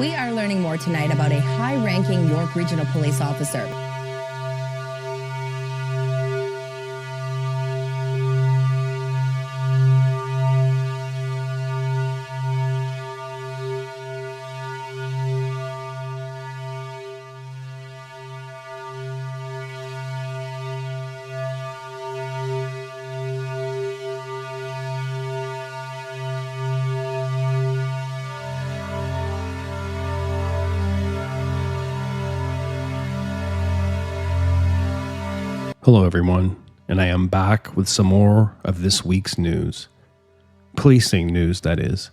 We are learning more tonight about a high-ranking York Regional Police officer. Hello everyone, and I am back with some more of this week's news. Policing news, that is.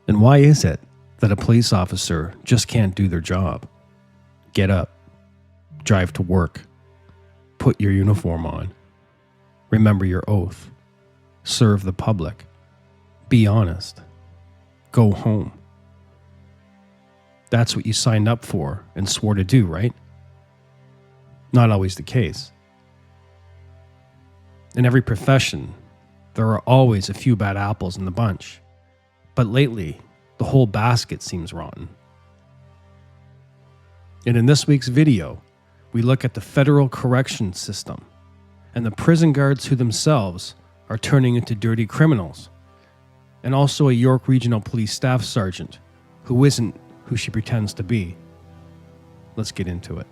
And why is it that a police officer just can't do their job? Get up, drive to work, put your uniform on, remember your oath, serve the public, be honest, go home. That's what you signed up for and swore to do, right? Not always the case. In every profession, there are always a few bad apples in the bunch. But lately, the whole basket seems rotten. And in this week's video, we look at the federal corrections system and the prison guards who themselves are turning into dirty criminals, and also a York Regional Police Staff Sergeant who isn't who she pretends to be. Let's get into it.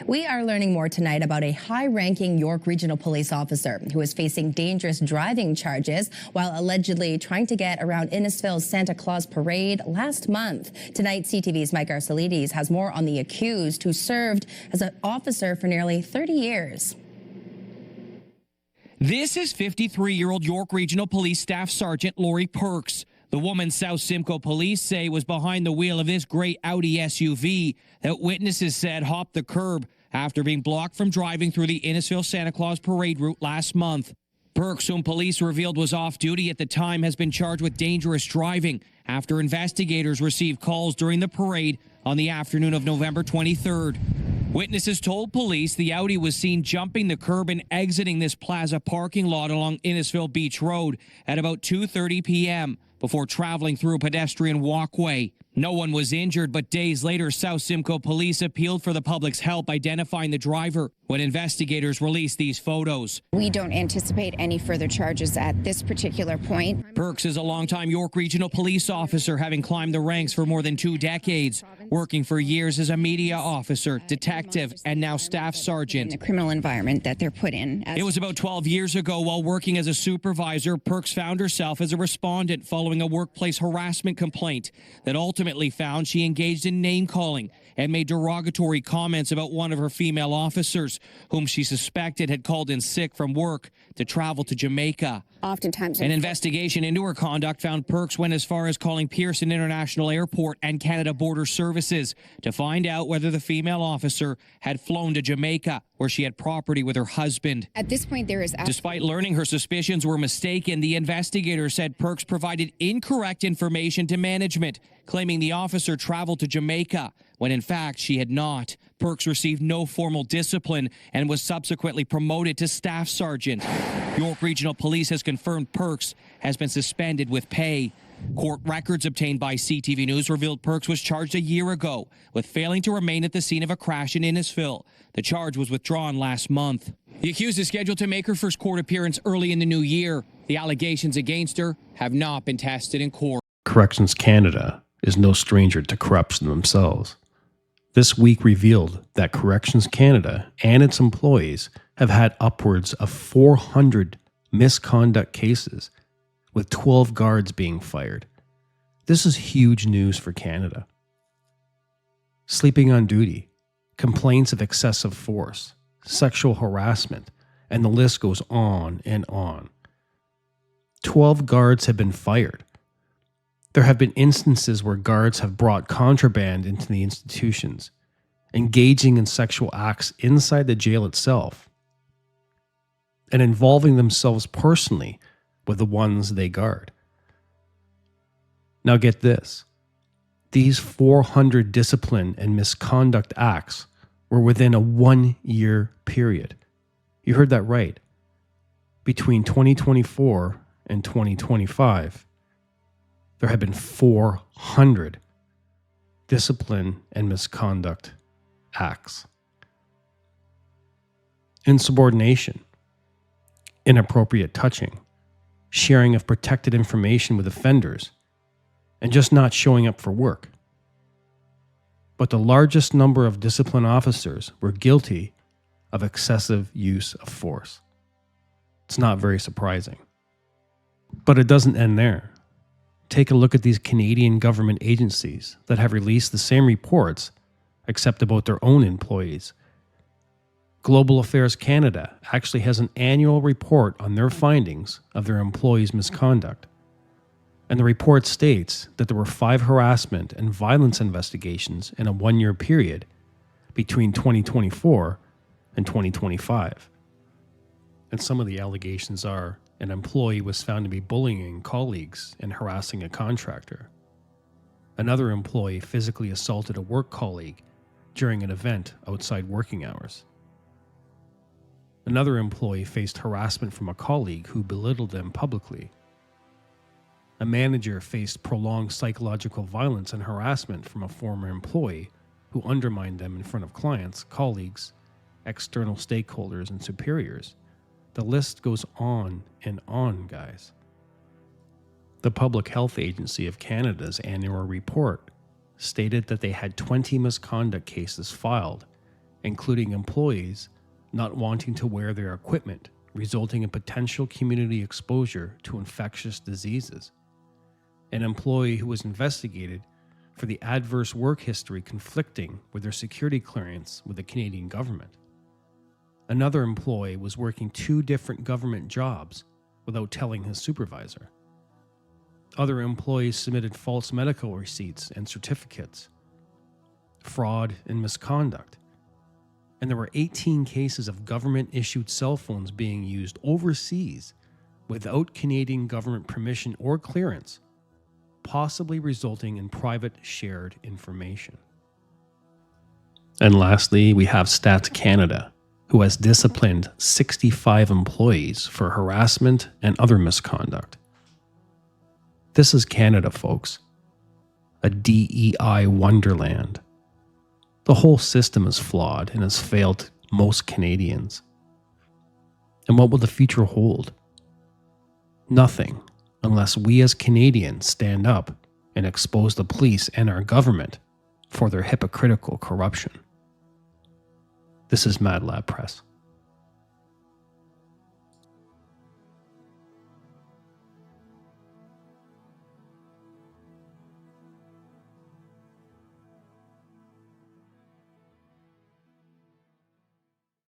We are learning more tonight about a high-ranking York Regional Police officer who is facing dangerous driving charges while allegedly trying to get around Innisfil Santa Claus Parade last month. Tonight, CTV's Mike Arcelides has more on the accused who served as an officer for nearly 30 years. This is 53-year-old York Regional Police Staff Sergeant Lori Perks. The woman South Simcoe police say was behind the wheel of this gray Audi SUV that witnesses said hopped the curb after being blocked from driving through the Innisfil Santa Claus Parade route last month. Perks, whom police revealed was off duty at the time, has been charged with dangerous driving after investigators received calls during the parade on the afternoon of November 23rd. Witnesses told police the Audi was seen jumping the curb and exiting this plaza parking lot along Innisfil Beach Road at about 2:30 p.m. before traveling through a pedestrian walkway. No one was injured, but days later, South Simcoe police appealed for the public's help identifying the driver when investigators released these photos. We don't anticipate any further charges at this particular point. Perks is a longtime York Regional Police officer, having climbed the ranks for more than 2 decades, working for years as a media officer, detective, and now staff sergeant. In the criminal environment that they're put in. It was about 12 years ago, while working as a supervisor, Perks found herself as a respondent following a workplace harassment complaint that ultimately found she engaged in name-calling and made derogatory comments about one of her female officers, whom she suspected had called in sick from work to travel to Jamaica. Oftentimes, an investigation into her conduct found Perks went as far as calling Pearson International Airport and Canada Border Services to find out whether the female officer had flown to Jamaica, where she had property with her husband. At this point, there is... Despite learning her suspicions were mistaken, the investigator said Perks provided incorrect information to management, claiming the officer traveled to Jamaica, when in fact she had not. Perks received no formal discipline and was subsequently promoted to staff sergeant. York Regional Police has confirmed Perks has been suspended with pay. Court records obtained by CTV News revealed Perks was charged a year ago with failing to remain at the scene of a crash in Innisfil. The charge was withdrawn last month. The accused is scheduled to make her first court appearance early in the new year. The allegations against her have not been tested in court. Corrections Canada is no stranger to corruption themselves. This week revealed that Corrections Canada and its employees have had upwards of 400 misconduct cases, with 12 guards being fired. This is huge news for Canada. Sleeping on duty, complaints of excessive force, sexual harassment, and the list goes on and on. 12 guards have been fired. There have been instances where guards have brought contraband into the institutions, engaging in sexual acts inside the jail itself, and involving themselves personally with the ones they guard. Now get this. These 400 discipline and misconduct acts were within a 1-year period. You heard that right. Between 2024 and 2025, there have been 400 discipline and misconduct acts. Insubordination, inappropriate touching, sharing of protected information with offenders, and just not showing up for work. But the largest number of discipline officers were guilty of excessive use of force. It's not very surprising. But it doesn't end there. Take a look at these Canadian government agencies that have released the same reports, except about their own employees. Global Affairs Canada actually has an annual report on their findings of their employees' misconduct. And the report states that there were 5 harassment and violence investigations in a 1-year period between 2024 and 2025. And some of the allegations are an employee was found to be bullying colleagues and harassing a contractor. Another employee physically assaulted a work colleague during an event outside working hours. Another employee faced harassment from a colleague who belittled them publicly. A manager faced prolonged psychological violence and harassment from a former employee who undermined them in front of clients, colleagues, external stakeholders, and superiors. The list goes on and on, guys. The Public Health Agency of Canada's annual report stated that they had 20 misconduct cases filed, including employees not wanting to wear their equipment, resulting in potential community exposure to infectious diseases. An employee who was investigated for the adverse work history conflicting with their security clearance with the Canadian government. Another employee was working 2 different government jobs without telling his supervisor. Other employees submitted false medical receipts and certificates, fraud and misconduct. And there were 18 cases of government-issued cell phones being used overseas without Canadian government permission or clearance, possibly resulting in private shared information. And lastly, we have Stats Canada, who has disciplined 65 employees for harassment and other misconduct. This is Canada, folks. A DEI wonderland. The whole system is flawed and has failed most Canadians. And what will the future hold? Nothing, unless we as Canadians stand up and expose the police and our government for their hypocritical corruption. This is Mad Lab Press.